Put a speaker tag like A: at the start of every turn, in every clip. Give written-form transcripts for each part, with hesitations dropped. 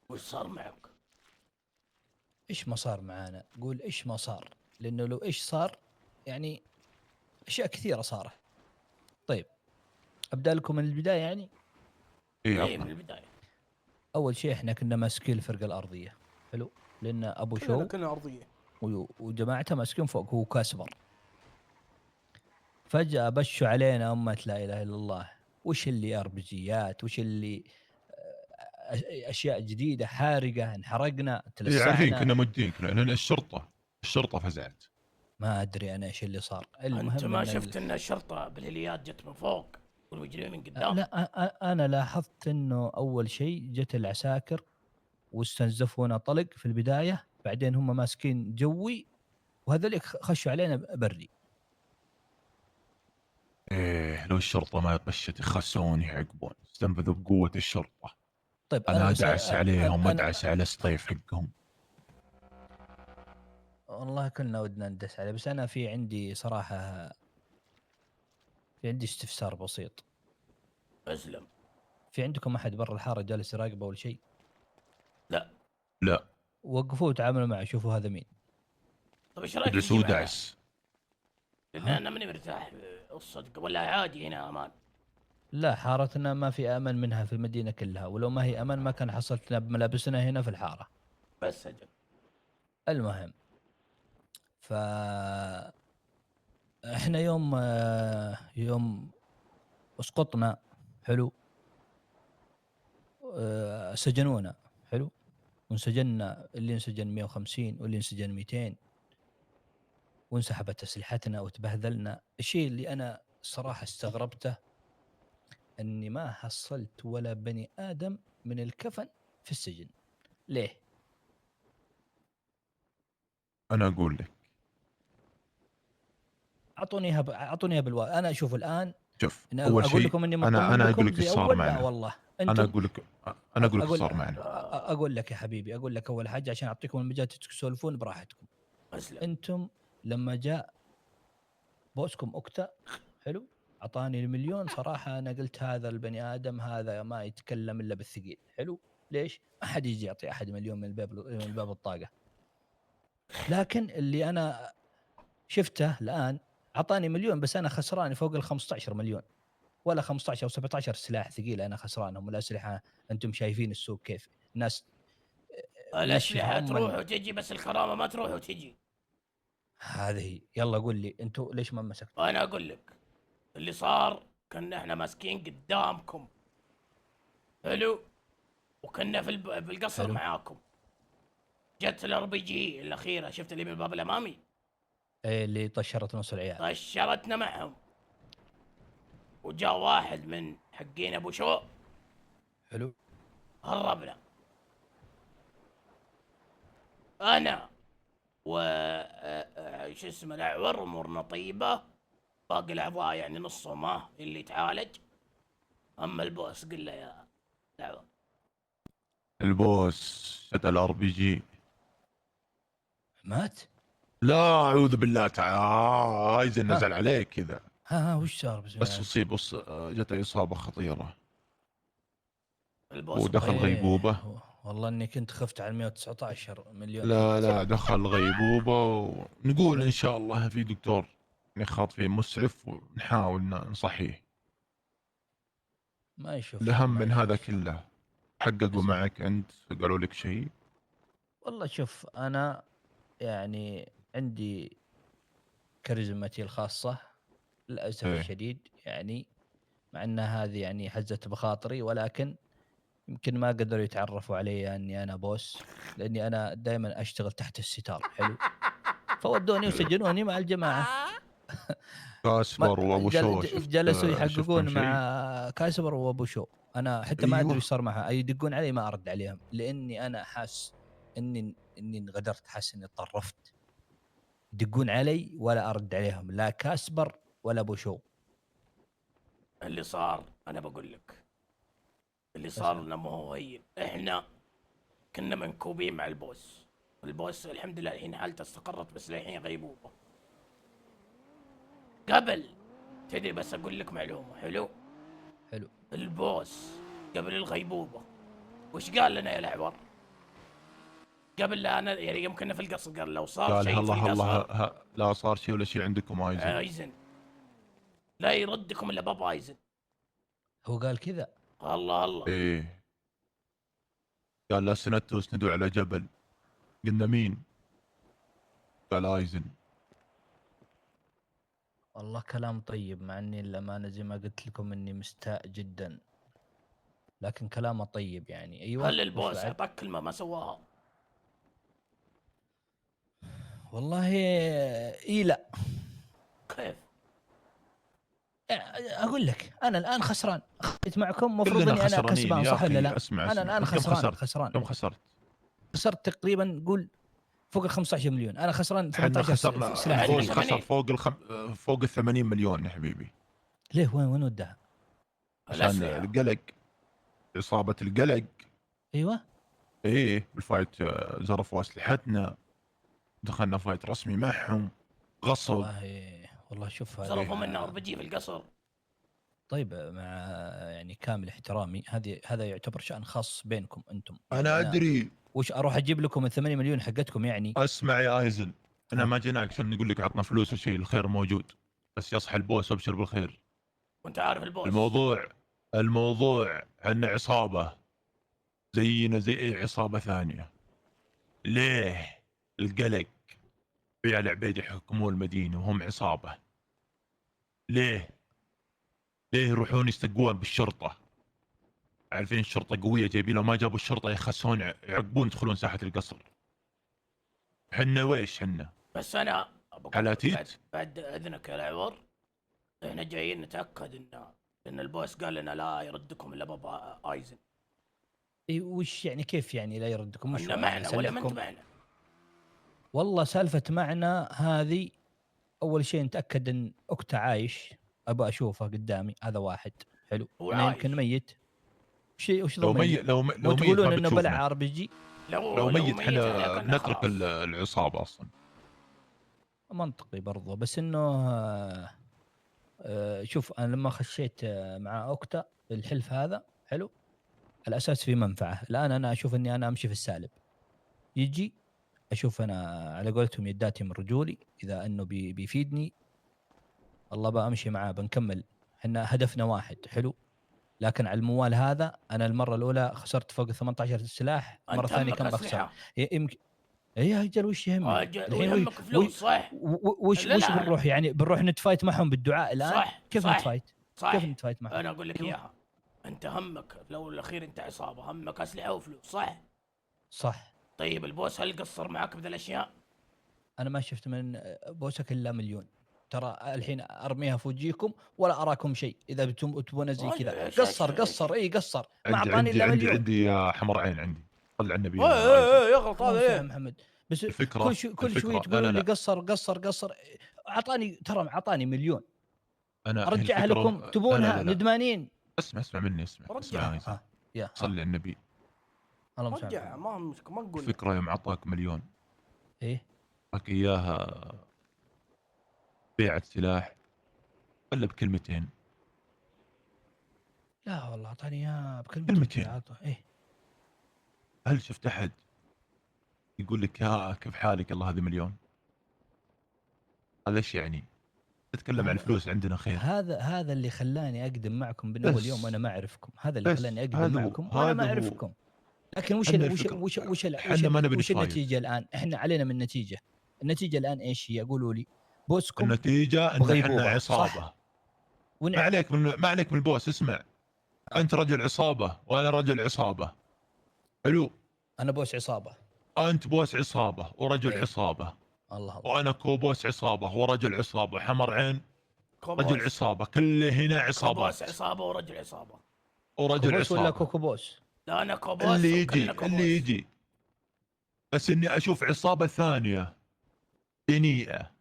A: وش صار معك؟
B: ايش ما صار معانا؟ قول ايش ما صار، لانه لو ايش صار يعني اشياء كثيره صارت. طيب ابدا لكم من البدايه يعني.
C: اي
A: ايه من
C: عطنا.
A: البداية.
B: اول شيء احنا كنا ماسكين الفرقه الارضيه، حلو، لان ابو
D: كلنا
B: شو
D: كنا ارضيه.
B: وجماعته ماسكين فوق، هو كاسبر. فجاه بشوا علينا امه لا اله الا الله. وش اللي اربجيات، وش اللي اشياء جديده حارقه، انحرقنا،
C: اي عارفين
B: تلسعنا.
C: كنا مدينك لان الشرطه فزعت.
B: ما ادري انا ايش اللي صار،
A: انت
B: المهم
A: ما
B: ان
A: شفت ان الشرطة بالهليات جت من فوق والمجرمين من قدام؟
B: لا انا لاحظت انه اول شيء جت العساكر واستنزفونا طلق في البدايه، بعدين هم ماسكين جوي، وهذوليك خشوا علينا بري.
C: ايه لو الشرطه ما طشت يخسون يعقبون، استنفذوا بقوه الشرطه.
B: طيب انا
C: انا
B: بس
C: ادعس عليهم
B: انا
C: وادعس على السطيف حقهم.
B: والله كلنا ودنا ندس عليه، بس انا في عندي صراحه، في عندي استفسار بسيط.
A: اسلم.
B: في عندكم احد برا الحاره جالس يراقبه اول شيء؟
A: لا.
C: لا.
B: وقفوه وتعاملوا معه، شوفوا هذا مين.
A: طيب ايش رايك
C: ادعس
A: تجي معنا؟
C: ودعس.
A: لان
B: ها؟
A: انا ماني مرتاح الصدق، ولا عادي هنا امان؟
B: لا، حارتنا ما في امن منها في المدينه كلها، ولو ما هي امان ما كان حصلتنا بملابسنا هنا في الحاره.
A: بس اجل.
B: المهم، ف احنا يوم اسقطنا، حلو، سجنونا، حلو، وانسجنا، اللي انسجن 150 واللي انسجن 200، وانسحبت اسلحتنا وتبهذلنا. الشيء اللي انا صراحه استغربته اني ما حصلت ولا بني ادم من الكفن في السجن. ليه؟
C: انا اقول لك.
B: اعطونيها انا اشوف الان.
C: شوف
B: إن
C: اول
B: اقول
C: شيء
B: لكم اني
C: انا
B: مطمن
C: انا اقول
B: لكم
C: لك ايش
B: زي
C: صار
B: اول، لا
C: معنا.
B: والله
C: انا
B: انتم.
C: اقول لك انا اقول لك ايش
B: اقول
C: صار معنا.
B: اقول لك يا حبيبي، اقول لك اول حاجه عشان اعطيكم المجال تسولفون براحتكم.
A: اسلم.
B: انتم لما جاء بوسكم اوكتا، حلو، اعطاني المليون، صراحه انا قلت هذا البني ادم هذا ما يتكلم الا بالثقيل، حلو. ليش؟ ما حد يجي يعطي احد مليون من باب الطاقه. لكن اللي انا شفته الان، اعطاني مليون بس انا خسران فوق ال 15 مليون، ولا 15 او 17 سلاح ثقيل انا خسرانهم، والاسلحه انتم شايفين السوق كيف ناس منشفه
A: الاسلحة تروح
B: ام.
A: وتجي بس الكرامة ما تروح وتجي.
B: هذه يلا قول لي انتم ليش ما مسكتوا؟
A: انا اقول لك اللي صار. كنا احنا ماسكين قدامكم، حلو، وكنا بالقصر
B: حلو.
A: معاكم. جت الار بي جي الاخيره، شفت اللي من الباب الامامي؟
B: إيه اللي طشرت نص العيال.
A: طشرتنا معهم. وجاء واحد من حقين ابو شو،
B: حلو.
A: هربنا. انا و شو اسمه الاعور، امورنا طيبه. باقي الاعضاء يعني نصهم اللي يتعالج. اما البوس قل له يا الاعور.
C: البوس شد الار بي جي.
B: مات؟
C: لا اعوذ بالله تعالى، عايز
B: ها
C: نزل عليك كذا.
B: ها وش صار؟ بسم
C: بس
B: الله.
C: اصيب، بص جته اصابه خطيره
A: البوس
C: ودخل
A: ميت.
B: ايه
C: غيبوبه.
B: والله اني كنت خفت على 119 مليون
C: لا
B: حقتي.
C: لا دخل غيبوبه، ونقول ان شاء الله في دكتور نخاط فيه مسعف ونحاول نصحيه.
B: ما يشوف
C: الاهم
B: ما
C: من هذا
B: يشوف.
C: كله، حققوا
B: اسمع،
C: معك انت؟ قالوا لك شيء؟
B: والله شوف انا يعني عندي كاريزمتي الخاصة للأسف
C: ايه.
B: الشديد يعني، مع أن هذه يعني حزت بخاطري، ولكن يمكن ما قدروا يتعرفوا علي أني أنا بوس، لأني أنا دائما أشتغل تحت الستار، حلو، فودوني وسجنوني مع الجماعة.
C: كاسبر وابو شو
B: جلسوا
C: شفتهم
B: يحققون
C: شيء؟
B: مع كاسبر وابو شو. انا حتى ما ادري
C: ايوه.
B: ايش صار معها، يدقون علي ما ارد عليهم، لاني انا حاس اني انغدرت، حاس اني طرفت. يدقون علي ولا ارد عليهم، لا كاسبر ولا ابو شو.
A: اللي صار انا بقول لك، اللي صار
B: اسلم.
A: لنا ما هو هين. احنا كنا منكوبين مع البوس. البوس الحمد لله الحين حالته استقرت، بس للحين غيبوبه. قبل، تدري بس اقول لك معلومه، حلو؟
B: حلو.
A: البوس قبل الغيبوبه وش قال لنا يا الاعور؟ قبل لا انا يعني يوم كنا في القصر قال لو صار
C: قال
A: شيء في
C: الله الله
A: القصر
C: لا صار شيء ولا شيء عندكم ايزن.
A: ايزن لا يردكم الا بابا ايزن.
B: هو قال كذا؟
A: الله الله.
C: ايه قال لا سندتوا اسندوا على جبل. قلنا مين؟ قال ايزن.
B: والله كلام طيب، مع اني للامانه زي ما قلت لكم اني مستاء جدا، لكن كلامه طيب يعني. ايوه
A: هل
B: وش
A: البوس
B: بعد؟
A: اعطاك كلمه ما سواها؟
B: والله اي لا.
A: كيف؟
B: اقول لك انا الان خسران، اخذت معكم، المفروض
C: كلنا
B: اني انا
C: خسرانين
B: كسبان
C: يا
B: صح ولا
C: اخي.
B: لا؟
C: اسمع
B: انا الان
C: كم
B: خسران
C: خسرت؟
B: خسران.
C: كم خسرت؟
B: خسرت تقريبا قول فوق ال 15 مليون، انا خسران
C: احنا
B: 18
C: خسرنا،
B: سلاح
A: يعني
C: البوس
B: ذهبي.
C: خسر
A: 80.
C: فوق ال 80 مليون يا حبيبي.
B: ليه وين ودها؟
C: عشان
A: الاسلحه.
C: القلق، اصابة القلق.
B: ايوه
C: ايه بالفايت زرفوا اسلحتنا، دخلنا فايت رسمي معهم، غصب.
B: والله شوف
A: صرفوا منا
B: هذه.
A: اربجي في القصر.
B: طيب مع يعني كامل احترامي، هذا يعتبر شأن خاص بينكم انتم يعني.
C: انا
B: انا
C: ادري.
B: وش اروح اجيب لكم ال 8 مليون حقتكم يعني؟
C: اسمع يا ايزن، انا
B: ها.
C: ما جيناك عشان نقول لك عطنا فلوس وشيء، الخير موجود، بس يصحى البوس وابشر بالخير.
A: وانت عارف البوس.
C: الموضوع عندنا عصابة زينا زي اي عصابة ثانية. ليه القلق؟ في العبيد يحكمون المدينة وهم عصابة. ليه يروحون يستقون بالشرطة؟ عارفين الشرطة قوية، جايبين لو ما جابوا الشرطة يخسون يعقبون يدخلون ساحة القصر. حنا ويش حنا؟
A: بس انا أبغى
C: حلاتيت؟
A: بعد اذنك يا العور، احنا جايين نتاكد ان البوس قال لنا لا يردكم الا بابا ايزن.
B: وش يعني؟ كيف يعني لا يردكم؟ وش
A: ان معنا ولا ما انت
B: أسلحكم؟
A: معنا؟
B: والله سالفة معنا هذه، أول شيء نتأكد إن أكتا عايش، أبغى أشوفه قدامي، هذا واحد. حلو.
A: هو
B: أنا
A: عايش.
B: يمكن ميت. وش
C: لو
B: ضمني؟
C: ميت لو ميت
B: وتقولون
C: ما
B: إنه
C: بتشوفنا.
B: بلع ار بي جي؟
C: لو ميت
A: عليك
C: حنا
A: أنه
C: بنترك
A: خلاص.
C: العصابة اصلا.
B: منطقي برضو، بس إنه شوف أنا لما خشيت مع أكتا الحلف هذا، حلو، الأساس في منفعة. الآن أنا أشوف إني أنا أمشي في السالب، يجي أشوف أنا على قولتهم يداتي من رجولي، إذا إنه بيفيدني الله بقى أمشي معاه، بنكمل. إحنا هدفنا واحد. حلو. لكن على الموال هذا انا المره الاولى خسرت فوق 18 سلاح، المره
A: انت
B: الثانيه
A: همك
B: كم بخسر؟
A: اسلحه.
B: يمكن. يا رجال وش يهمني الحين؟
A: ويهمك فلوس صح؟ لا
B: وش
A: لا
B: بنروح يعني؟ بنروح نتفايت معهم بالدعاء الان؟
A: صح
B: كيف
A: صح
B: نتفايت؟
A: صح.
B: كيف نتفايت معهم؟
A: انا اقول لك
B: أيوة.
A: اياها، انت همك لو الاخير انت عصابه، همك اسلحه وفلوس صح؟
B: صح.
A: طيب البوس هل قصر معك بذا الاشياء؟
B: انا ما شفت من بوسك الا مليون، ترى الحين ارميها في وجيكم ولا اراكم شيء. اذا تبون زي كذا قصر اي قصر، ما
C: عندي
B: اعطاني
C: عندي
B: الا
C: عندي
B: مليون.
C: عندي يا حمر عين، عندي طلع النبي
A: ايه
C: يا ايزن.
A: ايه ايه يغلط
B: كلام
A: هذا
B: صحيح
A: ايه.
B: محمد، بس
C: الفكرة
B: كل شوي
C: لا
B: تقولون
C: لا
B: لي
C: لا
B: قصر. اعطاني، ترى اعطاني مليون،
C: هي
B: ارجعها
C: الفكرة.
B: لكم
C: لا لا
B: تبونها
C: لا لا
B: ندمانين.
C: اسمع مني، اسمع يا ايزن.
B: ها يا
C: صلي على النبي.
B: اللهم صل على
A: رجع
B: محمد.
A: ما همك ما نقول.
C: الفكرة يوم عطاك مليون،
B: ايه
C: اعطاك اياها بيعة سلاح ولا بكلمتين؟
B: لا والله اعطاني اياها بكلمتين
C: كلمتين.
B: كذا عطه. ايه
C: هل شفت احد يقول لك يا كيف حالك الله هذه مليون؟ هذا ايش يعني؟ تتكلم عن الفلوس عندنا خير.
B: هذا اللي خلاني اقدم معكم من اول يوم وانا ما اعرفكم، هذا اللي
C: بس
B: خلاني اقدم
C: هذا
B: معكم وانا ما
C: هذا هو.
B: اعرفكم. لكن
C: حنا الفكرة حنا ما نبي
B: وش
C: نتفايت.
B: النتيجه الان؟ احنا علينا من نتيجه. النتيجه الان ايش هي؟ قولوا لي. بوسكم
C: النتيجة ان احنا
B: بغيبوبة،
C: عصابة.
B: صح؟
C: ما عليك من البوس. اسمع، انت رجل عصابة وانا رجل عصابة. حلو.
B: انا بوس عصابه.
C: انت بوس عصابة ورجل
B: إيه.
C: عصابة.
B: الله.
C: وانا كوبوس عصابة ورجل عصابة. حمر عين رجل
A: كوبوس.
C: عصابة. كل هنا عصابات.
A: كوبوس عصابه ورجل عصابه.
C: ورجل
B: كوبوس ولا
C: عصابة.
B: كوكو بوس؟
A: لا انا كوبوس
C: اللي
A: وكلنا كوبوس.
C: يجي بس اني اشوف عصابة ثانية دنيئة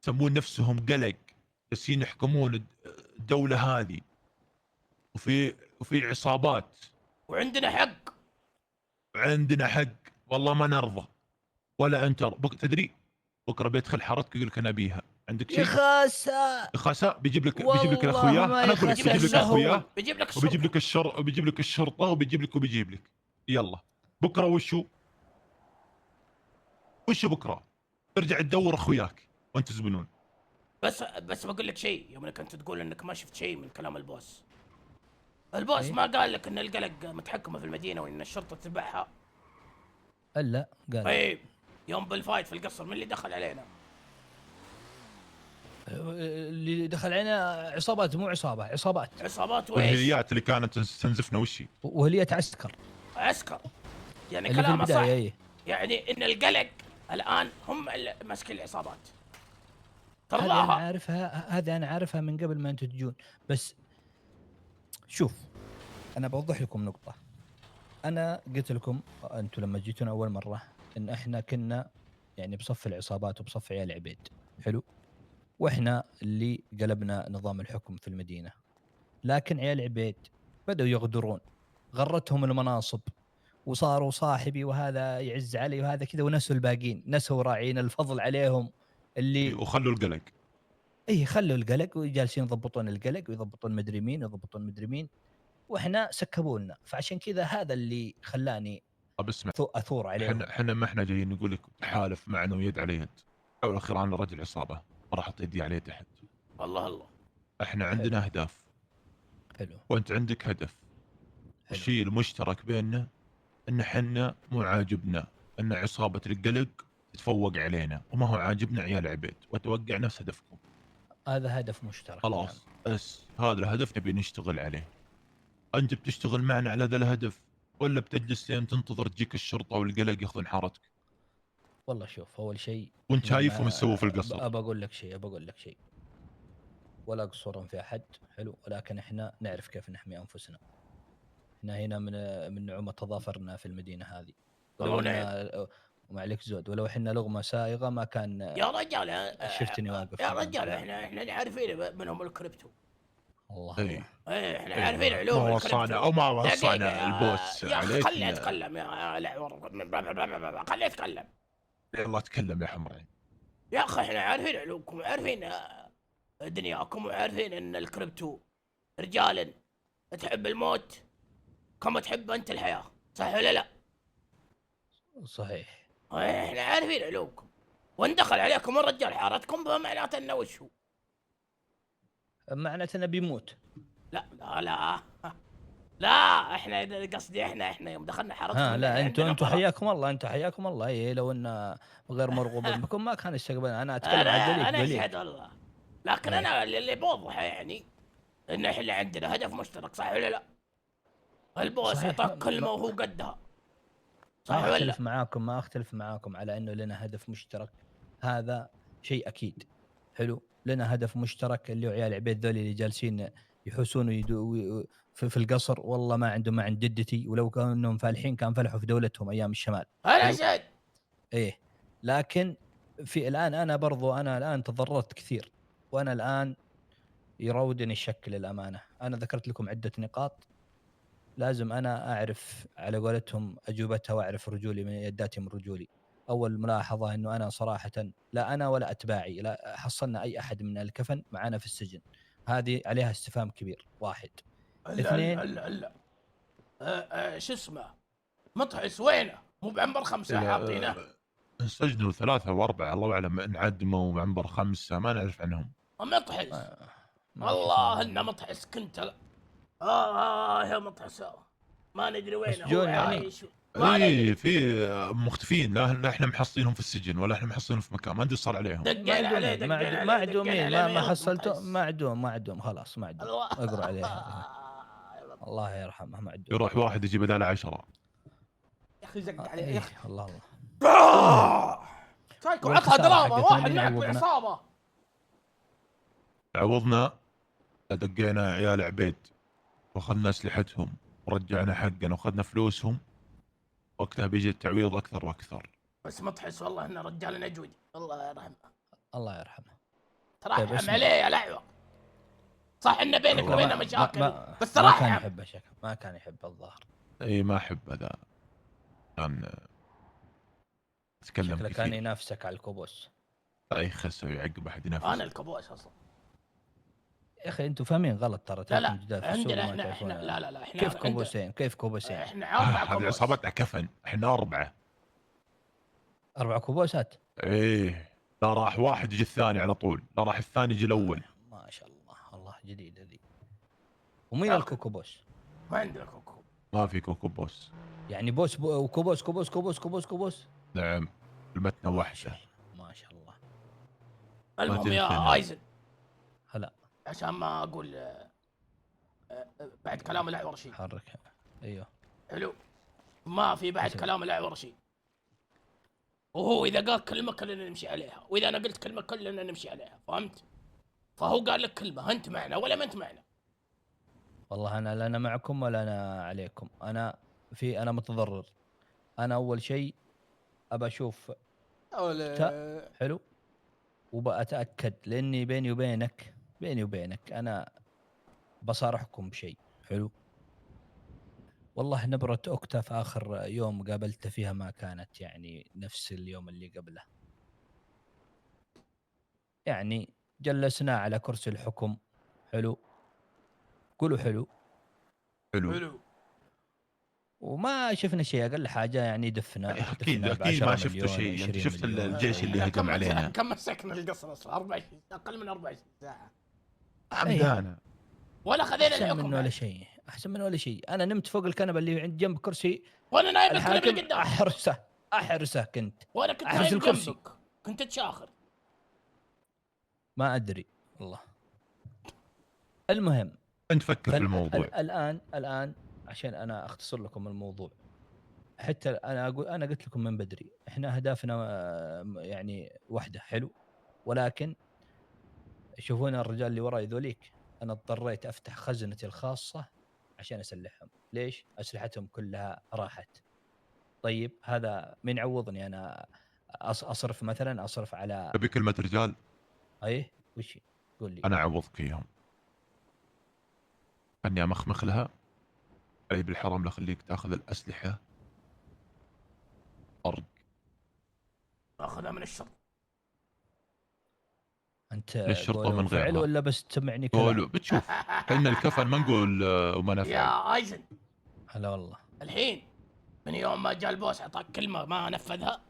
C: يسمون نفسهم قلق، بس يحكمون الدولة هذه، وفي عصابات
A: وعندنا حق.
C: عندنا حق. والله ما نرضى ولا انت تدري بكره بيدخل حارتك يقول لك انا ابيها. عندك
B: يا
C: شيء؟
B: خاسة
C: خسا بيجيب لك
B: والله
C: الاخويا.
B: ما
C: انا اقول لك
B: يخسى
C: بيجيب لك اخويا
A: بيجيب لك
C: وبيجيب
A: الشرطه.
C: لك وبيجيب لك الشرطه وبيجيب لك. يلا بكره وشو؟ وش بكره ترجع تدور اخوياك وانت تزبنون.
A: بس بقول لك شيء، يوم انك انت تقول انك ما شفت شيء من كلام البوس. البوس
B: إيه؟
A: ما قال لك ان القلق متحكمه في المدينه وان الشرطه تتبعها؟
B: الا قال
A: طيب يوم بالفايت في القصر من اللي دخل علينا؟
B: اللي دخل علينا عصابات، مو عصابات
A: عصابات وايش؟
C: والهليات اللي كانت تنزفنا وشي.
B: وهلية عسكر
A: عسكر. يعني
B: اللي في
A: كلامه صح.
B: البدايه. ايه
A: يعني ان القلق الان هم اللي ماسكين العصابات.
B: هذه انا
A: ترضاها؟
B: عارفها، هذه انا عارفها من قبل ما انتم تجون. بس شوف، انا بوضح لكم نقطه. انا قلت لكم انتم لما جيتونا اول مره ان احنا كنا يعني بصف العصابات وبصف عيال عبيد، حلو، واحنا اللي قلبنا نظام الحكم في المدينه. لكن عيال عبيد بدأوا يغدرون، غرتهم المناصب وصاروا صاحبي وهذا يعز علي وهذا كذا، ونسوا الباقين، نسوا راعين الفضل عليهم اللي
C: وخلوا القلق.
B: اي خلوا القلق وجالسين يضبطون القلق ويضبطون مدري مين ويضبطون مدري مين، واحنا سكبوا لنا. فعشان كذا هذا اللي خلاني
C: طب اسمع،
B: اثور عليهم.
C: احنا ما احنا جايين نقول لك تحالف معنا ويد على يد. اول اخير انا رجل عصابه ما راح احط يدي عليه تحت.
A: الله الله.
C: احنا عندنا اهداف
B: حلو
C: وانت عندك هدف.
B: حلو.
C: الشيء المشترك بيننا ان احنا مو عاجبنا ان عصابه القلق تتفوق علينا، وما هو عاجبنا عيال عبيد، واتوقع نفس هدفكم.
B: هذا هدف مشترك.
C: خلاص بس هذا الهدف نبي نشتغل عليه. انت بتشتغل معنا على ذا الهدف ولا بتجلس لين تنتظر تجيك الشرطه والقلق ياخذون حارتك؟
B: والله شوف، اول شيء
C: وانت
B: إحنا
C: شايفهم
B: ما-
C: يسووا في القصر.
B: ابى اقول لك شيء، ولا قصورا في احد، حلو، ولكن احنا نعرف كيف نحمي انفسنا. احنا هنا من نعومه تظافرنا في المدينه هذه. ولو ان وما عليك زود، ولو احنا لغمه سائغه ما كان
A: يا رجال
B: شفتني واقف
A: يا
B: قدام
A: رجال
B: فلان.
A: احنا عارفين منهم الكريبتو.
B: الله
C: اي
B: الله.
A: ايه احنا
C: إيه،
A: عارفين علوم
C: ما
A: الكريبتو.
C: وصانا او ما
A: دقيقة
C: وصانا البوس
A: يا اخي خليه
C: عليك.
A: يتكلم يا لعور، خليه يتكلم.
C: يلا تكلم يا حمرين.
A: يا اخي احنا عارفين علومكم وعارفين دنياكم، وعارفين ان الكريبتو رجال تحب الموت كما تحب انت الحياة، صح ولا لا؟
B: صحيح.
A: احنا عارفين علومكم، وان دخل عليكم الرجال حارتكم فمعناته انه وش هو؟
B: معناته انه بيموت.
A: لا لا لا لا، احنا قصدي احنا يوم دخلنا حارتكم
B: ها لا،
A: عندنا
B: انتم
A: فرق.
B: حياكم الله. ايه لو ان غير مرغوب بكم ما كان استقبلنا. انا اتكلم عن ذليك
A: انا
B: ذليك.
A: اشهد والله، لكن
B: إيه.
A: انا اللي بوضحه يعني ان احنا عندنا هدف مشترك، صح ولا لا؟ البوس
B: صحيح.
A: يعطاك كلمه وهو قدها، صح
B: ما
A: ولا؟
B: اختلف معاكم على انه لنا هدف مشترك، هذا شيء اكيد. حلو، لنا هدف مشترك اللي هو عيال عبيد ذولي اللي جالسين يحوسون في القصر. والله ما عندهم ما عند جدتي، ولو كانوا انهم فالحين كان فلحوا في دولتهم ايام الشمال.
A: انا
B: حلو؟
A: اشهد.
B: ايه، لكن في الان انا الان تضررت كثير، وانا الان يراودني الشك للامانه. انا ذكرت لكم عده نقاط لازم انا اعرف على قولتهم اجوبتها، واعرف رجولي من يداتي من رجولي. اول ملاحظه انه انا صراحه لا انا ولا اتباعي لا حصلنا اي احد من الكفن معانا في السجن. هذه عليها استفهام كبير. واحد. اثنين.
A: لا شو اسمه مطعس وينه؟ مو بعنبر 5 حاطينه؟
C: سجنوا 3 و4 الله اعلم، انعدموا وعنبر 5 ما نعرف عنهم.
A: مطحس.
B: ما شو
A: والله
B: اسمه.
A: انه مطحس كنت يا مطحس ما ندري وينه، هو
B: مسجون يعني؟
A: عايش ما ندري.
C: اي في مختفين، لا احنا محصلينهم في السجن ولا احنا محصلينهم في مكان، ما ندري صار عليهم.
A: دقينا عليه دقينا عليه
B: معدومين.
A: دقينا عليه
B: ما
A: يرد
B: حصلته.
A: مطحس.
B: معدوم خلاص معدوم.
A: الله
B: اقرا عليه. الله يرحمه معدوم.
C: يروح واحد يجي بداله 10.
A: يا اخي زق عليه يا اخي.
B: الله الله.
A: سايكو
B: والخسارة
A: عطها دراما،
B: حقتنا
A: واحد
B: مين
A: معك
B: عوضنا؟
A: بعصابه.
C: عوضنا، دقينا عيال عبيد واخذنا اسلحتهم ورجعنا حقنا واخذنا فلوسهم. وقتها بيجي التعويض اكثر واكثر.
A: بس مطحس والله انه رجال نجودي، الله يرحمه.
B: الله يرحمه.
A: ترحم
B: اسمع.
A: عليه يا لعوة. صح ان بينك
C: والله
A: وبينه مشاكل، بس
B: ما كان
A: ترحم.
B: يحبه شكل، ما كان يحب الظاهر.
C: اي ما احب هذا، كان يتكلم
B: شكله
C: كثير.
B: كان ينافسك على الكوبوس.
C: لا يخسر ويعقب احد ينافس.
A: انا الكبوس اصلا.
B: يا اخي انتم فاهمين غلط ترى.
A: لا
B: تراكم
A: لا
B: جدال في السوق
A: عندنا
B: وما
A: احنا
B: تعرفون.
A: لا احنا
B: كيف كوبوسين؟ كيف كوبوسين؟
A: احنا 4
C: هذه
A: كبوس.
C: عصابتنا كفن، احنا 4.
B: 4 كوبوسات.
C: ايه، لا راح واحد يجي الثاني على طول، لا راح الثاني يجي الاول.
B: ما شاء الله، والله جديدة ذي. ومين
A: يا أخي.
B: الكوكو بوس؟
A: ما عندنا كوكو.
C: ما في كوكو بوس.
B: يعني بوس وكوبوس كوبوس كوبوس كوبوس كوبوس.
C: نعم، المتنة
B: ما
C: واحدة.
B: شاء الله ما شاء الله.
A: المهم يا
C: تنسنا.
A: ايزن،
B: هلا
A: عشان ما اقول بعد كلام الاعور شيء.
B: حرك. ايوه
A: حلو. ما في بعد
B: أسمع.
A: كلام الاعور شيء. وهو اذا قال كلمه كلنا نمشي عليها، واذا انا قلت كلمه كلنا نمشي عليها، فهمت؟ فهو قال لك كلمه، انت معنا ولا ما انت معنا؟
B: والله انا لا انا معكم ولا انا عليكم. انا متضرر. انا اول شيء ابى اشوف حلو، وبأتأكد لاني بيني وبينك انا بصارحكم بشيء. حلو. والله نبرة أكتا في آخر يوم قابلته فيها ما كانت يعني نفس اليوم اللي قبله. يعني جلسنا على كرسي الحكم. حلو. قولوا حلو.
C: حلو.
A: حلو.
B: وما شفنا شيء، أقل حاجة يعني دفنا
C: اكيد
B: دفنا
C: اكيد ما
B: ب10
C: شفتوا
B: مليون
C: شيء. انت
B: 20
C: شفت
B: مليون.
C: الجيش اللي هجم علينا.
A: كم مسكنا القصر اصلا؟ 24 اقل من 24 ساعه.
C: عمدانا.
A: ولا خذينا
B: أحسن
A: الحكم
B: منه ولا
A: بعد.
B: شيء، أحسن منه ولا شيء. أنا نمت فوق الكنبة اللي عند جنب كرسي
A: وانا نايم الكلام اللي
B: الحاكم.
A: قدام.
B: أحرسه كنت
A: وانا كنت
B: أحرس
A: نايم
B: الكرسي.
A: جنبك، كنت تشاخر.
B: ما أدري والله. المهم
C: انت فكر في الموضوع.
B: الآن عشان أنا أختصر لكم الموضوع. حتى أنا قلت لكم من بدري إحنا أهدافنا يعني واحدة. حلو. ولكن شوفون الرجال اللي وراي ذوليك، أنا اضطريت أفتح خزنتي الخاصة عشان أسلحهم. ليش؟ أسلحتهم كلها راحت. طيب هذا مين يعوضني؟ أنا أصرف مثلا، أصرف على
C: تبي كلمة رجال؟
B: أيه وش قول لي.
C: انا اعوضك اياهم. اني امخمخ لها اي بالحرم، لا خليك تاخذ الاسلحه طرق.
A: اخذها من الشرطه.
B: أنت
C: للشرطة
B: قولوا
C: من غيرها.
B: فعل ولا بس تسمعني كلام؟
C: قولوا بتشوف. احنا الكفن ما نقول وما نفعل.
A: يا ايزن،
B: هلا والله.
A: الحين من يوم ما جاء البوس اعطاك كلمه ما نفذها.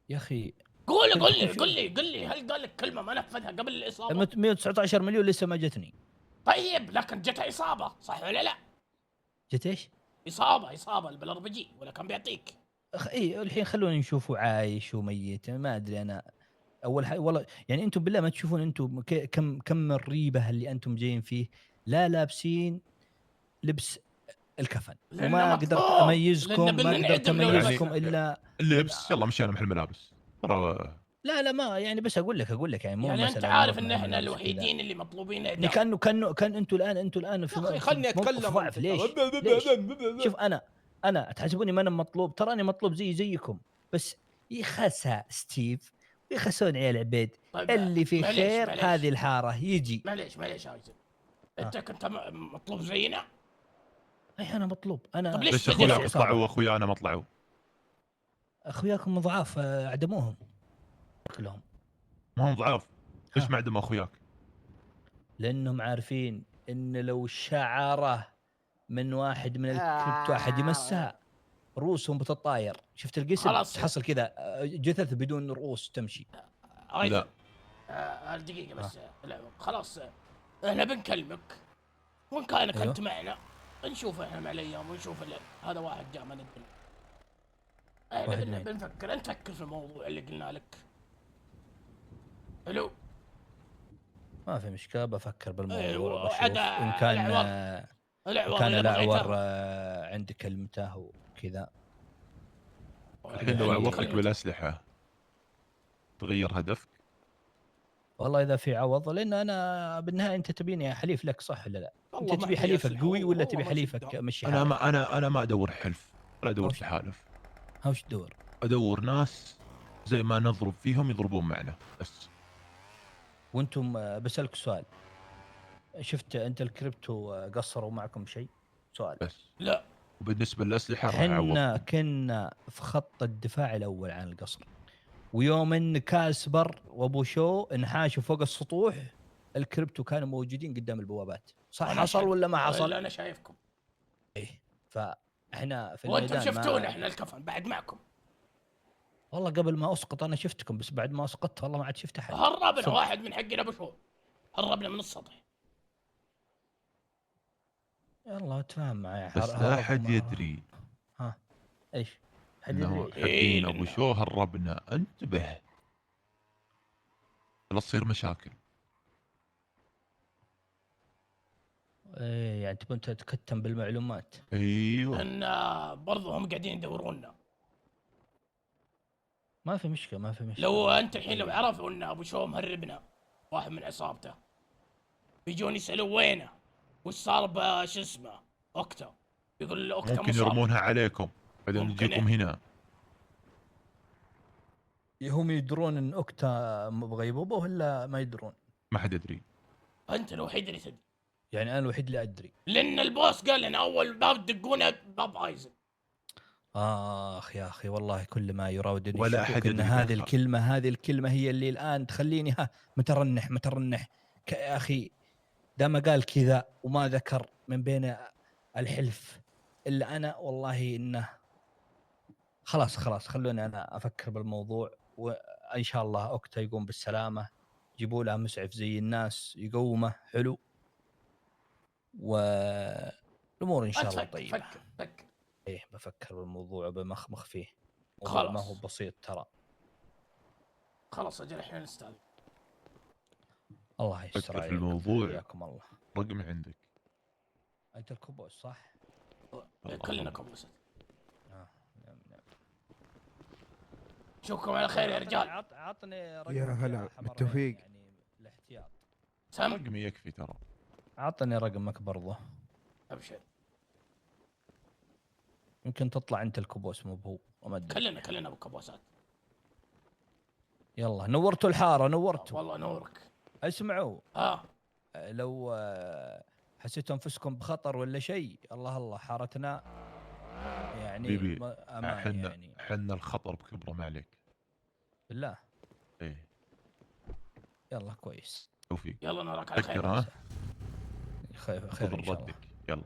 B: يا أخي
A: قول لي هل قال لك كلمه ما نفذها قبل الاصابه؟
B: 119 مليون لسه ما جتني.
A: طيب لكن جتها اصابه صح ولا لا؟
B: جت ايش؟
A: اصابه بالار بي جي ولا كان بيعطيك؟
B: اي الحين خلوني نشوفه عايش وميت. ما ادري انا. اول حاجه والله يعني انتم بالله ما تشوفون انتم كم الريبه اللي انتم جايين فيه، لا لابسين لبس الكفن.
A: لأنه
B: وما قدرت
A: مطلوب.
B: اميزكم،
A: لأنه
B: ما قدرت
A: بننعدم لو
B: اميزكم
A: لبسنا.
B: الا
C: اللبس يلا مشينا محل الملابس ترى.
B: لا ما يعني بس اقول لك يعني مو
A: يعني انت
B: مساله
A: عارف
B: نروح
A: ان
B: محل
A: احنا
B: ملابس وكذا.
A: الوحيدين اللي مطلوبين
B: يعني
A: اعدام.
B: كان انتوا الان
A: يا اخي خلني
B: في موقف
A: اتكلم
B: ضعف.
A: انت.
B: ليش؟ شوف انا تحسبوني ما انا مطلوب، تراني مطلوب زيكم. بس يخسى ستيف ويخسون عيال عبيد.
A: طيب
B: اللي في
A: معليش
B: خير
A: معليش.
B: هذه الحاره يجي.
A: معليش ايزن، انت كنت مطلوب زينا.
B: اي انا مطلوب. انا
A: طب ليش
C: ليش
A: بدينا
C: اخوياك طلعوا واخويانا ما طلعوا؟
B: اخوياكم ضعاف اعدموهم كلهم.
C: ما هم ضعاف. ليش ما عندهم اخوياك؟
B: لانهم عارفين ان لو شعره من واحد من الكريبت واحد يمسها رؤوسهم بتطاير. شفت القسم
A: خلاص.
B: تحصل كذا جثث بدون رؤوس تمشي.
A: ايزن دقيقة بس. لا خلاص احنا بنكلمك وان كانك
B: أيوه.
A: انت معنا نشوف احنا مع الايام ونشوف هذا واحد جاء ما ندري. احنا بنفكر نفكر في الموضوع اللي قلنا لك. حلو.
B: ما في مشكله، بفكر بالموضوع.
A: أيوة.
B: بشوف
A: عدا
B: ان كان
A: الأعور
B: عندي كلمته وكذا.
C: الحين لو عوضتك بالاسلحه تغير هدفك؟
B: والله اذا في عوض، لان انا بالنهايه انت تبيني حليف لك صح ولا لا؟ انت تبي حليفك قوي ولا تبي حليفك مشي حالك؟
C: انا ما ادور حلف ولا ادور تحالف.
B: وش تدور؟
C: ادور ناس زي ما نضرب فيهم يضربون معنا بس.
B: وانتم بسألك سؤال، شفت انت الكريبتو قصروا معكم شيء؟ سؤال
A: بس. لا.
C: وبالنسبه للاسلحه
B: احنا كنا في خط الدفاع الاول عن القصر، ويوم ان كاسبر وابو شو انحاشوا فوق السطوح الكريبتو كانوا موجودين قدام البوابات. صح حصل ولا ما حصل؟
A: انا شايفكم.
B: ايه فاحنا في
A: وانتم
B: الميدان
A: شفتونا احنا الكفن بعد معكم.
B: والله قبل ما اسقط انا شفتكم، بس بعد ما اسقطت والله ما عاد شفت احد.
A: هربنا
B: صدق.
A: واحد من حقنا بشهور، هربنا من السطح.
B: يلا اتفاهم معي.
C: بس لا احد يدري
B: ها ايش؟ حد يدري
C: انه
B: ايش؟
C: حقين ابو
A: لأن
C: شو هربنا، انتبه لا تصير مشاكل.
B: ايه يعني تبون تتكتم بالمعلومات.
C: ايوه
A: لأن برضو هم قاعدين يدورونا.
B: ما في مشكله، ما في مشكله.
A: لو انت الحين لو
B: طيب.
A: عرفوا ان ابو شو مهربنا واحد من عصابته، بيجون يسالون وينه، وش صار بش اسمه اوكتا، يقول اوكتا
C: ممكن
A: مصاب.
C: يرمونها عليكم بعدين
A: ممكن
C: نجيكم
A: إيه.
C: هنا.
B: هم يدرون ان اوكتا بغيبوبه ولا ما يدرون؟
C: ما حد يدري.
A: انت الوحيد اللي تدري،
B: يعني انا الوحيد اللي ادري.
A: لان البوس قال لنا اول باب تدقونه باب ايزن.
B: اخ يا اخي، والله كل ما يراودني
C: ولا أحد
B: الشكوك ان
C: يدري
B: هذه الكلمه هي اللي الان تخليني مترنح. يا اخي دام قال كذا وما ذكر من بين الحلف الا انا، والله انه خلاص خلوني انا افكر بالموضوع، وان شاء الله اوكتا يقوم بالسلامه. جيبوا له مسعف زي الناس يقومه حلو، والامور ان شاء الله
A: تفكر
B: طيبه.
A: فكر.
B: ايه بفكر بالموضوع بمخمخ فيه. موضوع ما هو
A: خلاص
B: بسيط ترى.
A: خلاص اجل احنا نستاذن.
B: الله يستر
C: فكر في
B: عليكم،
C: الموضوع.
B: حياكم الله.
C: رقمي عندك.
B: انت الكوبوس صح؟
A: كلنا كومبوست.
B: نعم نعم.
A: نشوفكم على خير يا رجال.
B: عطني رقمك
D: يا هلا
B: حمرين،
D: بالتوفيق.
B: يعني الاحتياط.
A: سم
C: رقمي يكفي ترى.
B: عطني رقمك برضه،
A: ابشر.
B: يمكن تطلع انت الكوبوس مو بهو، وما ادري.
A: كلنا بالكبوسات.
B: يلا نورتوا الحاره، نورتوا.
A: والله نورك.
B: اسمعوا،
A: ها
B: لو حسيتوا انفسكم بخطر ولا شيء، الله حارتنا يعني
C: حبيبي
B: امان
C: حنا
B: يعني.
C: حنا الخطر بكبره ما عليك.
B: بالله.
C: ايه
B: يلا كويس.
C: توفيق.
A: يلا نراك على
C: فكر
A: خير.
C: ها.
B: خير
C: خذ
B: ان شاء الله.
C: ردك يلا.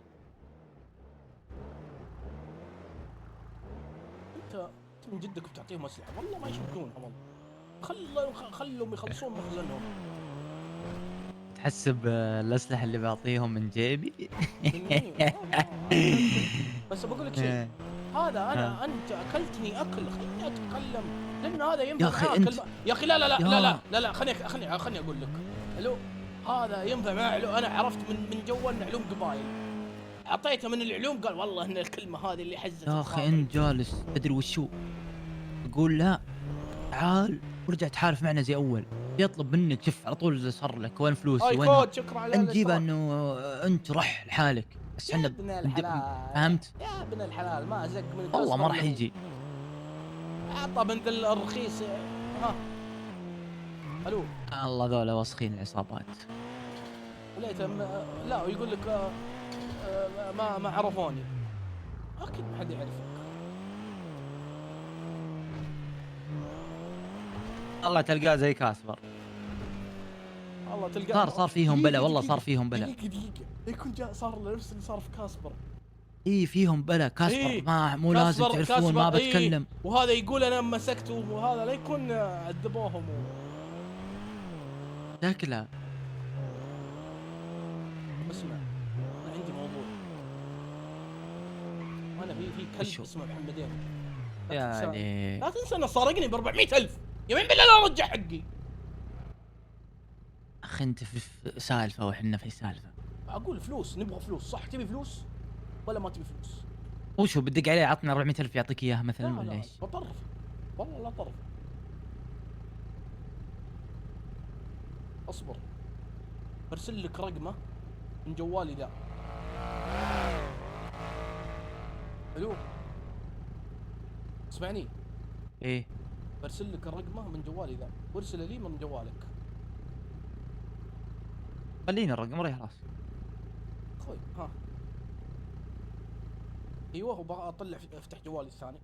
A: انت من جدك بتعطيهم اسلحه، والله ما يشبكونها والله. خلهم يخلصون مخزنهم.
E: تحسب الأسلحة اللي بعطيهم من جيبي؟
A: بس بقول لك شيء، هذا انا انت اكلتني اكل، خليني اتكلم لان هذا ينفع
E: يا أخي
A: معاه
E: أنت.
A: يا اخي لا لا لا
E: يا.
A: لا لا لا, لا. خليني اقول لك. الو، هذا ينفع معاه. انا عرفت من جوالنا علوم قبائل، اعطيته من العلوم قال والله ان الكلمه هذه اللي حزت
E: يا أخي أنت جالس تدري وشو؟ يقول لا تعال ورجع تحالف معنا زي أول، يطلب منك شوف على طول صار لك وين فلوسي
A: هاي
E: وينها؟
A: كود شكرا على
E: أنت جيبها
A: الاشتراك.
E: إنه أنت رح لحالك، بس
A: يا
E: احنا
A: ابن الحلال،
E: فهمت؟
A: يا ابن الحلال ما ازق من
E: والله ما راح يجي.
A: اعطى من ذا الرخيص. ها الو،
E: الله ذولا وسخين العصابات.
A: وليته لا ويقول لك ما عرفوني. اكيد ما حد يعرفك.
E: الله تلقاه زي كاسبر.
A: والله تلقى
E: صار فيهم بلا، والله صار فيهم بلا.
A: دقيقة يكون جاء صار نفس اللي صار في كاسبر.
E: اي فيهم بلا كاسبر.
A: إيه.
E: ما مو لازم
A: كاسبر
E: تعرفون، ما بتكلم.
A: وهذا يقول انا مسكته، وهذا لا يكون عذبوهم
E: شكله.
A: اسمع، انا عندي موضوع. انا في كلب
E: وشو؟
A: اسمه محمدين.
E: يعني
A: لا تنسى انه سارقني ب 400,000. يمين بالله لا ارجع حقي.
E: اخي انت في سالفه وحنا في سالفه.
A: اقول فلوس، نبغى فلوس صح؟ تبي فلوس ولا ما تبي فلوس؟
E: وشو بدق عليه عطنا 400,000 يعطيك اياها مثلا
A: لا
E: ولا
A: لا
E: ايش؟
A: بطرف، والله لا طرف. اصبر، برسل لك رقمه من جوالي ذا. الو اسمعني،
E: ايه
A: برسل لك رقمه من جوالي ذا، وارسله لي من جوالك.
E: خليني الرقم ريح راس.
A: خوي ها ايوه، وبغى اطلع افتح جوالي الثاني.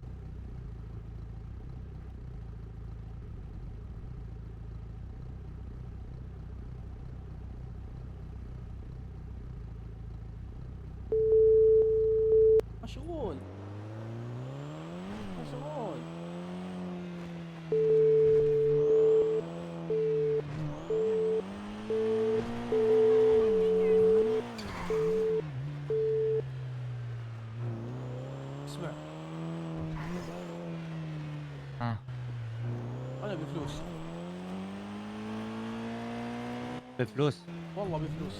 A: مشغول.
E: ها
A: انا بفلوس،
E: بفلوس.
A: والله بفلوس.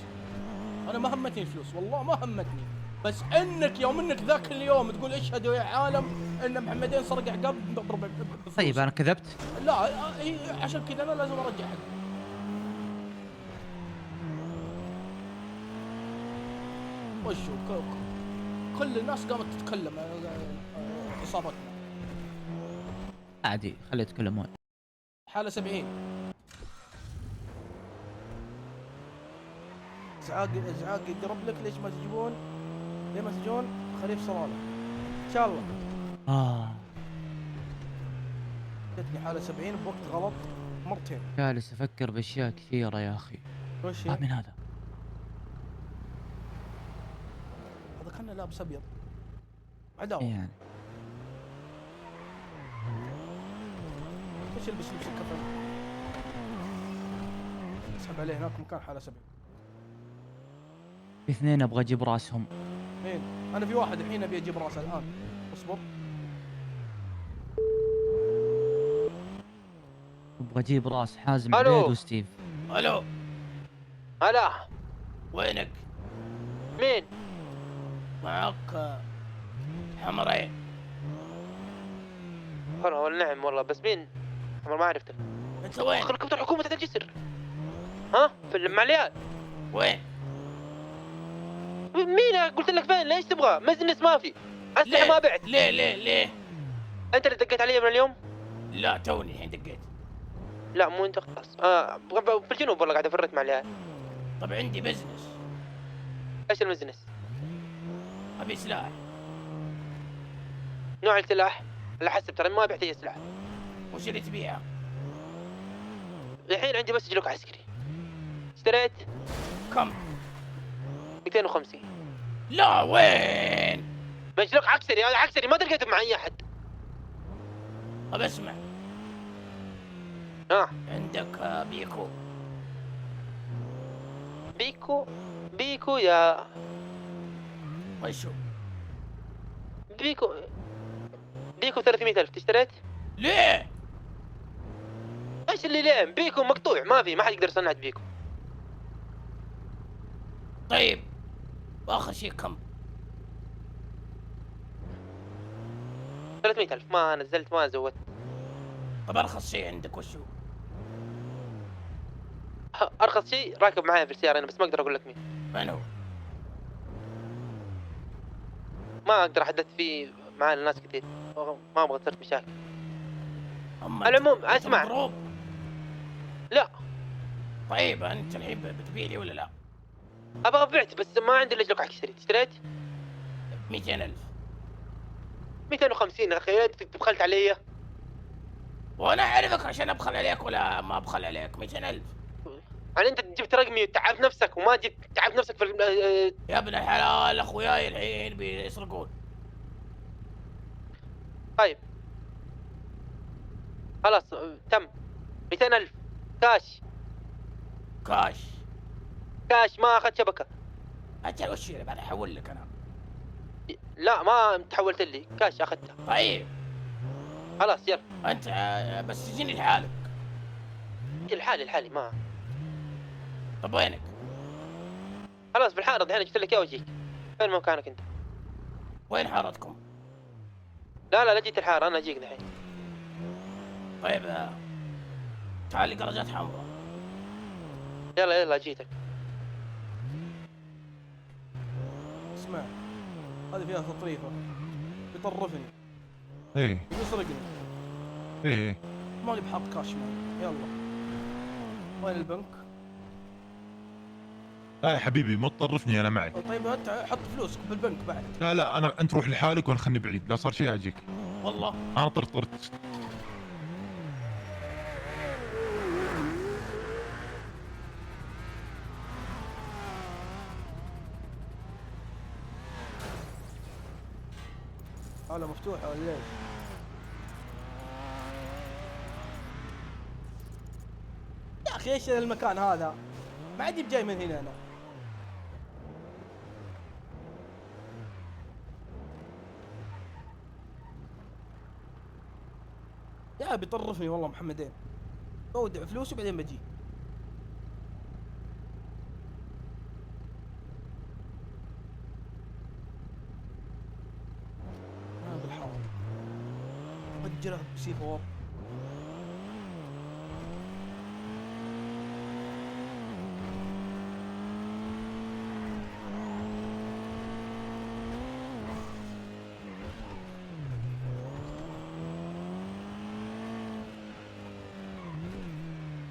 A: انا ما همتني الفلوس، والله ما همتني، بس انك يوم انك ذاك اليوم تقول اشهدوا يا عالم ان محمدين سرق عقاب بفلوس.
E: طيب انا كذبت؟
A: لا هي عشان كذا انا لازم ارجع حقي. وشو كل الناس قامت تتكلم عصابتنا.
E: عادي خليه يتكلمون.
A: حالة 70. ازعاج يقرب لك، ليش ما تجيبون؟ ليه ما تجون؟ خليف صلالة ان شاء الله. جتني حالة 70 بوقت غلط مرتين.
E: جالس افكر باشياء كثيره يا اخي.
A: وش
E: من هذا؟
A: هذا كان لابس ابيض عداوة.
E: يعني
A: ليش يلبس لبس الكفن؟ اسحب عليه هناك مكان حالة 70.
E: في اثنين ابغى اجيب راسهم.
A: مين؟ انا في واحد الحين ابي اجيب راسه الان، اصبر.
E: ابغى اجيب راس حازم
D: ألو.
E: عبيد وستيف.
A: الو،
D: هلا.
A: وينك؟
D: مين؟
A: معك حمرين.
D: نعم والله، بس مين؟ عمر ما عرفتك.
A: انت وين؟
D: ركبت الحكومة تحت الجسر. ها؟ في المعليات.
A: وين؟
D: مين؟ قلت لك فين؟ ليش تبغى؟ مزنس ما في، أسلحة ما بعت.
A: ليه؟
D: أنت اللي دقيت علي من اليوم؟
A: لا توني الحين دقيت.
D: لا مو أنت خلاص. في الجنوب والله قاعد أفرت معليات.
A: طب عندي بزنس.
D: إيش المزنس؟
A: ابي سلاح.
D: نوع السلاح؟ على حسب، ترى ما بعت أي سلاح.
A: وش اللي تبيعه؟
D: الحين عندي بس جلوك عسكري. اشتريت
A: كم؟
D: 250.
A: لا وين؟
D: مجلوك عسكري، هذا عسكري ما تلقيته مع أي أحد.
A: طب اسمع، عندك بيكو؟
D: بيكو يا
A: وشو؟
D: بيكو 300,000. اشتريت؟
A: ليه؟
D: ايش اللي ليه؟ بيكو مقطوع، ما حد يقدر يصنع بيكو.
A: طيب واخر شيء كم؟
D: 300,000. ما نزلت ما زودت.
A: طب ارخص شيء عندك وشو؟
D: ارخص شيء راكب معايا في السيارة هنا، بس ما اقدر اقول لك مين.
A: من هو؟
D: ما اقدر احدث فيه، معانا ناس كثير، ما ابغى تصير مشاكل.
A: أما
D: العموم
A: أنت
D: اسمع.
A: مضروب؟
D: لا
A: طيب انت الحين بتبيع لي ولا لا؟
D: ابغى بعت، بس ما عندي الا جلوك عسكري. اشتريت
A: 200,000.
D: 250 يا اخي، بخلت علي.
A: وانا اعرفك عشان ابخل عليك ولا ما ابخل عليك؟ 200,000.
D: يعني انت جبت رقمي وتعبت نفسك، وما جبت تعبت نفسك في
A: يا ابن الحلال اخوياي الحين بيسرقون.
D: طيب خلاص تم. 200,000 كاش. كاش، ما اخذت شبكة.
A: اجل وش اللي بعد احول لك انا؟
D: لا ما تحولت لي كاش، اخذتها.
A: طيب
D: خلاص يلا.
A: انت بس تجيني لحالك.
D: الحالي ما.
A: طب وينك؟
D: خلاص بالحارة الحين، جبت لك اياه واجيك. فين مكانك انت؟
A: وين حارتكم؟
D: لا جيت الحارة، انا اجيك الحين.
A: طيب تعال لي درجات حمراء.
D: يلا جيتك.
A: اسمع، هذه فيها تطريفة، بيطرفني،
C: ايه
A: بيسرقني.
C: ايه
A: ماني بحاط كاش معي. يلا وين البنك؟
C: لا يا حبيبي مو تطرفني انا معك.
A: طيب انت حط فلوسك بالبنك بعد.
C: لا انت روح لحالك وانا خلني بعيد، لا صار شيء اجيك.
A: والله
C: انا طرت.
A: هلا مفتوحة ولا ليش؟ يا اخي ايش المكان هذا؟ ما عندي بجاي من هنا انا.
F: لا بيطرفني والله محمدين. اودع فلوسي بعدين بجي. بالحار مجره بسي 4.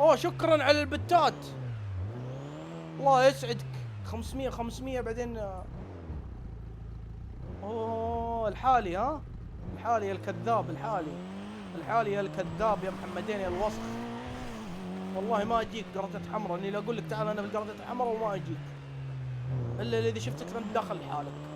F: اوه شكرا على البتات، الله يسعدك. 500 بعدين. اوه الحالي ها، الحالي يا الكذاب، الحالي يا الكذاب يا محمدين يا الوسخ. والله ما اجيك قردة حمراء، اني لا اقول لك تعال انا في القردة الحمراء وما اجيك الا اذا شفتك انت داخل لحالك.